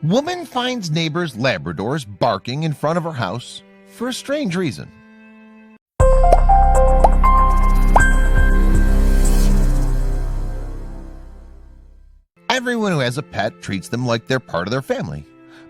Woman finds neighbor's Labradors barking in front of her house for a strange reason. Everyone who has a pet treats them like they're part of their family,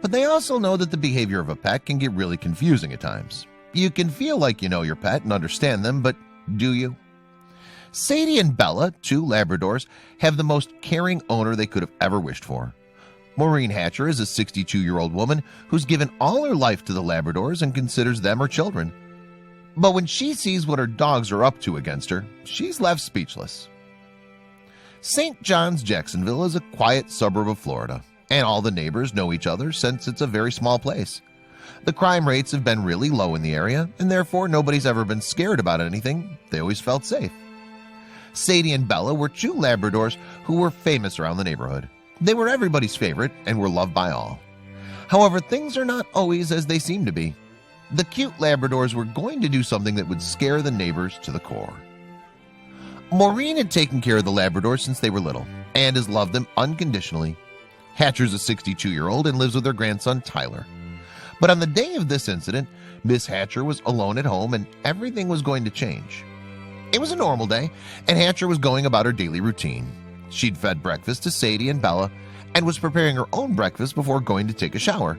but they also know that the behavior of a pet can get really confusing at times. You can feel like you know your pet and understand them, but do you? Sadie and Bella, two Labradors, have the most caring owner they could have ever wished for. Maureen Hatcher is a 62-year-old woman who's given all her life to the Labradors and considers them her children. But when she sees what her dogs are up to against her, she's left speechless. St. John's, Jacksonville is a quiet suburb of Florida, and all the neighbors know each other since it's a very small place. The crime rates have been really low in the area, and therefore nobody's ever been scared about anything. They always felt safe. Sadie and Bella were two Labradors who were famous around the neighborhood. They were everybody's favorite and were loved by all. However, things are not always as they seem to be. The cute Labradors were going to do something that would scare the neighbors to the core. Maureen had taken care of the Labradors since they were little and has loved them unconditionally. Hatcher's a 62-year-old and lives with her grandson Tyler. But on the day of this incident, Miss Hatcher was alone at home and everything was going to change. It was a normal day, and Hatcher was going about her daily routine. She'd fed breakfast to Sadie and Bella and was preparing her own breakfast before going to take a shower,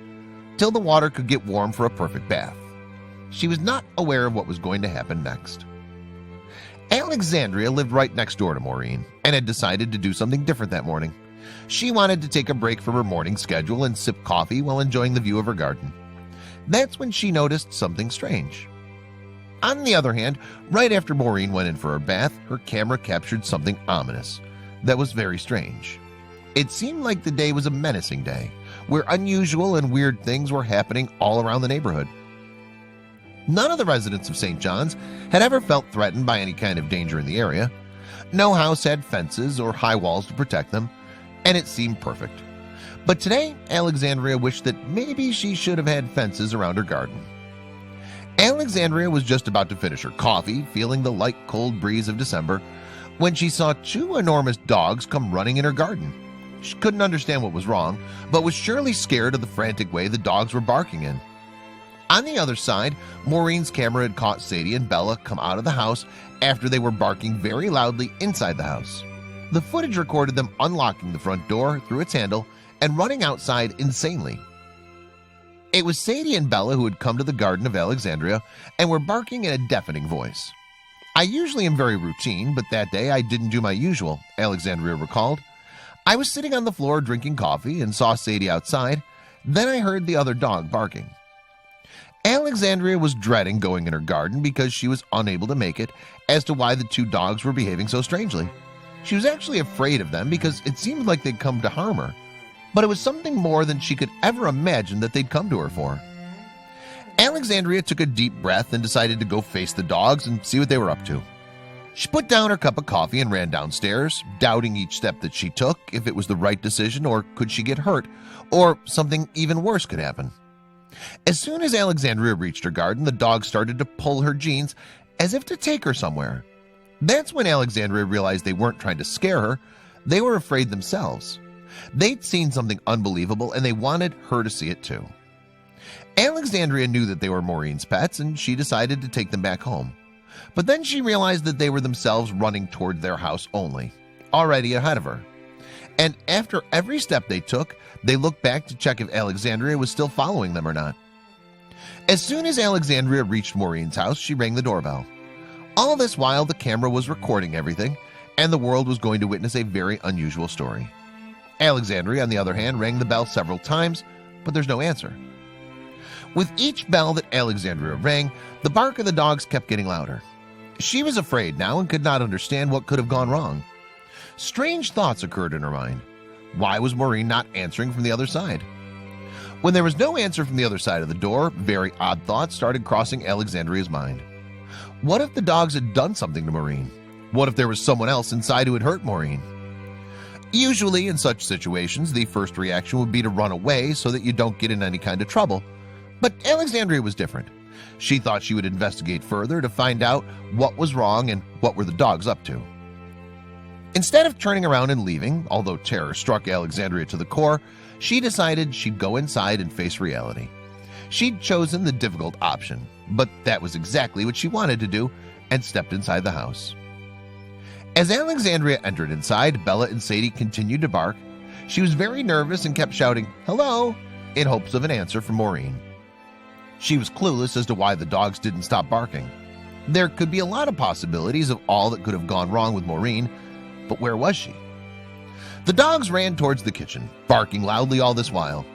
till the water could get warm for a perfect bath. She was not aware of what was going to happen next. Alexandria lived right next door to Maureen and had decided to do something different that morning. She wanted to take a break from her morning schedule and sip coffee while enjoying the view of her garden. That's when she noticed something strange. On the other hand, right after Maureen went in for her bath, her camera captured something ominous that was very strange. It seemed like the day was a menacing day, where unusual and weird things were happening all around the neighborhood. None of the residents of St. John's had ever felt threatened by any kind of danger in the area. No house had fences or high walls to protect them, and it seemed perfect. But today, Alexandria wished that maybe she should have had fences around her garden. Alexandria was just about to finish her coffee, feeling the light cold breeze of December, when she saw two enormous dogs come running in her garden. She couldn't understand what was wrong, but was surely scared of the frantic way the dogs were barking in. On the other side, Maureen's camera had caught Sadie and Bella come out of the house after they were barking very loudly inside the house. The footage recorded them unlocking the front door through its handle and running outside insanely. It was Sadie and Bella who had come to the garden of Alexandria and were barking in a deafening voice. "I usually am very routine, but that day I didn't do my usual," Alexandria recalled. "I was sitting on the floor drinking coffee and saw Sadie outside. Then I heard the other dog barking." Alexandria was dreading going in her garden because she was unable to make it as to why the two dogs were behaving so strangely. She was actually afraid of them because it seemed like they'd come to harm her, but it was something more than she could ever imagine that they'd come to her for. Alexandria took a deep breath and decided to go face the dogs and see what they were up to. She put down her cup of coffee and ran downstairs, doubting each step that she took, if it was the right decision or could she get hurt, or something even worse could happen. As soon as Alexandria reached her garden, the dogs started to pull her jeans as if to take her somewhere. That's when Alexandria realized they weren't trying to scare her, they were afraid themselves. They'd seen something unbelievable and they wanted her to see it too. Alexandria knew that they were Maureen's pets and she decided to take them back home. But then she realized that they were themselves running toward their house only, already ahead of her. And after every step they took, they looked back to check if Alexandria was still following them or not. As soon as Alexandria reached Maureen's house, she rang the doorbell. All this while, the camera was recording everything, and the world was going to witness a very unusual story. Alexandria, on the other hand, rang the bell several times, but there's no answer. With each bell that Alexandria rang, the bark of the dogs kept getting louder. She was afraid now and could not understand what could have gone wrong. Strange thoughts occurred in her mind. Why was Maureen not answering from the other side? When there was no answer from the other side of the door, very odd thoughts started crossing Alexandria's mind. What if the dogs had done something to Maureen? What if there was someone else inside who had hurt Maureen? Usually in such situations, the first reaction would be to run away so that you don't get in any kind of trouble. But Alexandria was different. She thought she would investigate further to find out what was wrong and what were the dogs up to. Instead of turning around and leaving, although terror struck Alexandria to the core, she decided she'd go inside and face reality. She'd chosen the difficult option, but that was exactly what she wanted to do, and stepped inside the house. As Alexandria entered inside, Bella and Sadie continued to bark. She was very nervous and kept shouting, "Hello," in hopes of an answer from Maureen. She was clueless as to why the dogs didn't stop barking. There could be a lot of possibilities of all that could have gone wrong with Maureen, but where was she? The dogs ran towards the kitchen, barking loudly all this while.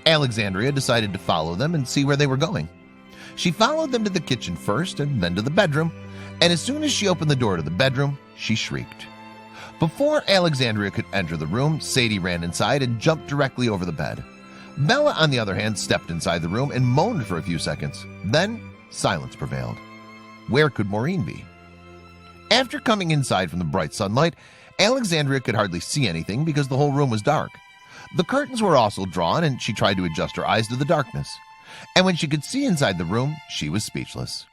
Alexandria decided to follow them and see where they were going. She followed them to the kitchen first and then to the bedroom, and as soon as she opened the door to the bedroom, she shrieked. Before Alexandria could enter the room, Sadie ran inside and jumped directly over the bed. Bella, on the other hand, stepped inside the room and moaned for a few seconds. Then silence prevailed. Where could Maureen be? After coming inside from the bright sunlight, Alexandria could hardly see anything because the whole room was dark. The curtains were also drawn, and she tried to adjust her eyes to the darkness. And when she could see inside the room, she was speechless.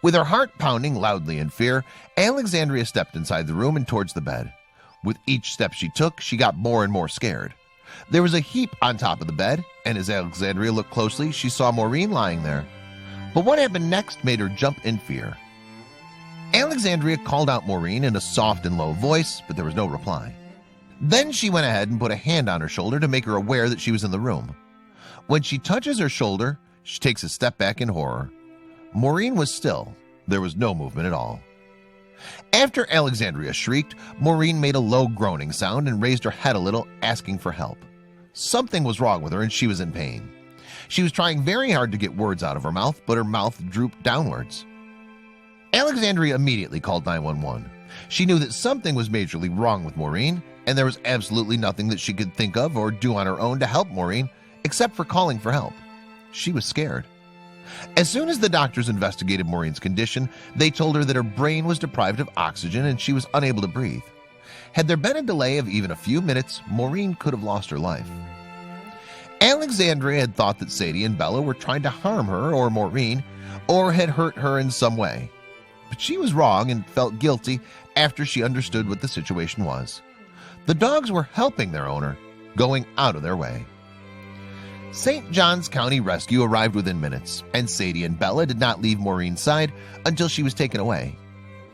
With her heart pounding loudly in fear, Alexandria stepped inside the room and towards the bed. With each step she took, she got more and more scared. There was a heap on top of the bed, and as Alexandria looked closely, she saw Maureen lying there. But what happened next made her jump in fear. Alexandria called out Maureen in a soft and low voice, but there was no reply. Then she went ahead and put a hand on her shoulder to make her aware that she was in the room. When she touches her shoulder, she takes a step back in horror. Maureen was still. There was no movement at all. After Alexandria shrieked, Maureen made a low groaning sound and raised her head a little, asking for help. Something was wrong with her and she was in pain. She was trying very hard to get words out of her mouth, but her mouth drooped downwards. Alexandria immediately called 911. She knew that something was majorly wrong with Maureen, and there was absolutely nothing that she could think of or do on her own to help Maureen, except for calling for help. She was scared. As soon as the doctors investigated Maureen's condition, they told her that her brain was deprived of oxygen and she was unable to breathe. Had there been a delay of even a few minutes, Maureen could have lost her life. Alexandria had thought that Sadie and Bella were trying to harm her or Maureen, or had hurt her in some way. But she was wrong and felt guilty after she understood what the situation was. The dogs were helping their owner, going out of their way. St. Johns County Rescue arrived within minutes, and Sadie and Bella did not leave Maureen's side until she was taken away.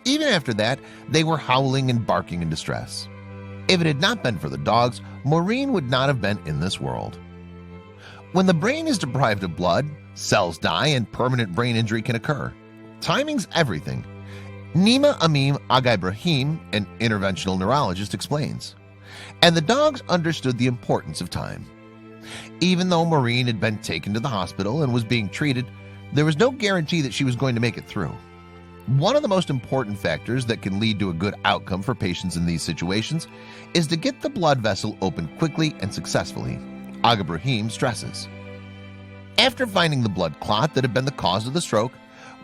Even after that, they were howling and barking in distress. If it had not been for the dogs, Maureen would not have been in this world. When the brain is deprived of blood, cells die and permanent brain injury can occur. Timing's everything. Nima Amim Agaibrahim, an interventional neurologist, explains. And the dogs understood the importance of time. Even though Maureen had been taken to the hospital and was being treated, there was no guarantee that she was going to make it through. One of the most important factors that can lead to a good outcome for patients in these situations is to get the blood vessel open quickly and successfully, Agaibrahim stresses. After finding the blood clot that had been the cause of the stroke,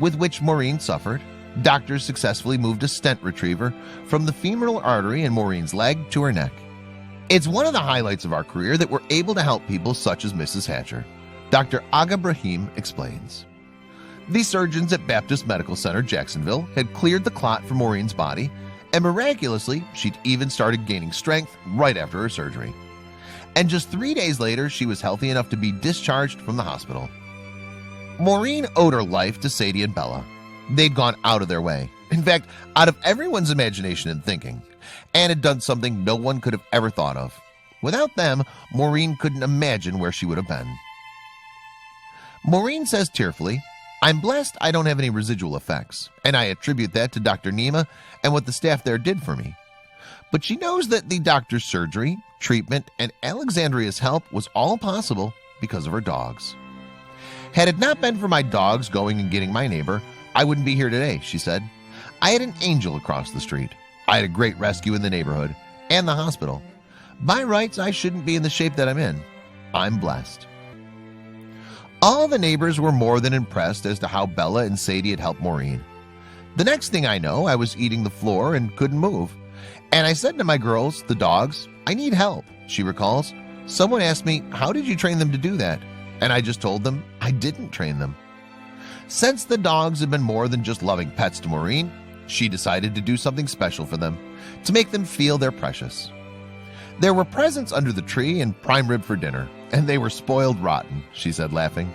with which Maureen suffered, doctors successfully moved a stent retriever from the femoral artery in Maureen's leg to her neck. It's one of the highlights of our career that we're able to help people such as Mrs. Hatcher. Dr. Agaibrahim explains. These surgeons at Baptist Medical Center, Jacksonville, had cleared the clot from Maureen's body, and miraculously, she'd even started gaining strength right after her surgery. And just 3 days later, she was healthy enough to be discharged from the hospital. Maureen owed her life to Sadie and Bella. They'd gone out of their way, in fact, out of everyone's imagination and thinking, and had done something no one could have ever thought of. Without them, Maureen couldn't imagine where she would have been. Maureen says tearfully, "I'm blessed I don't have any residual effects, and I attribute that to Dr. Nima and what the staff there did for me." But she knows that the doctor's surgery, treatment, and Alexandria's help was all possible because of her dogs. "Had it not been for my dogs going and getting my neighbor, I wouldn't be here today," she said. "I had an angel across the street. I had a great rescue in the neighborhood and the hospital. By rights, I shouldn't be in the shape that I'm in. I'm blessed." All the neighbors were more than impressed as to how Bella and Sadie had helped Maureen. The next thing I know, I was eating the floor and couldn't move. And I said to my girls, the dogs, "I need help," she recalls. "Someone asked me, 'How did you train them to do that?' And I just told them I didn't train them." Since the dogs had been more than just loving pets to Maureen, she decided to do something special for them, to make them feel they're precious. There were presents under the tree and prime rib for dinner, and they were spoiled rotten, she said, laughing.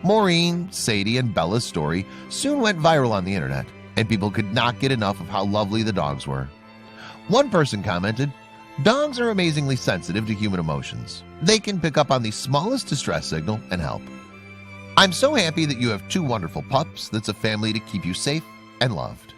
Maureen, Sadie, and Bella's story soon went viral on the internet, and people could not get enough of how lovely the dogs were. One person commented, "Dogs are amazingly sensitive to human emotions. They can pick up on the smallest distress signal and help. I'm so happy that you have two wonderful pups that's a family to keep you safe and loved."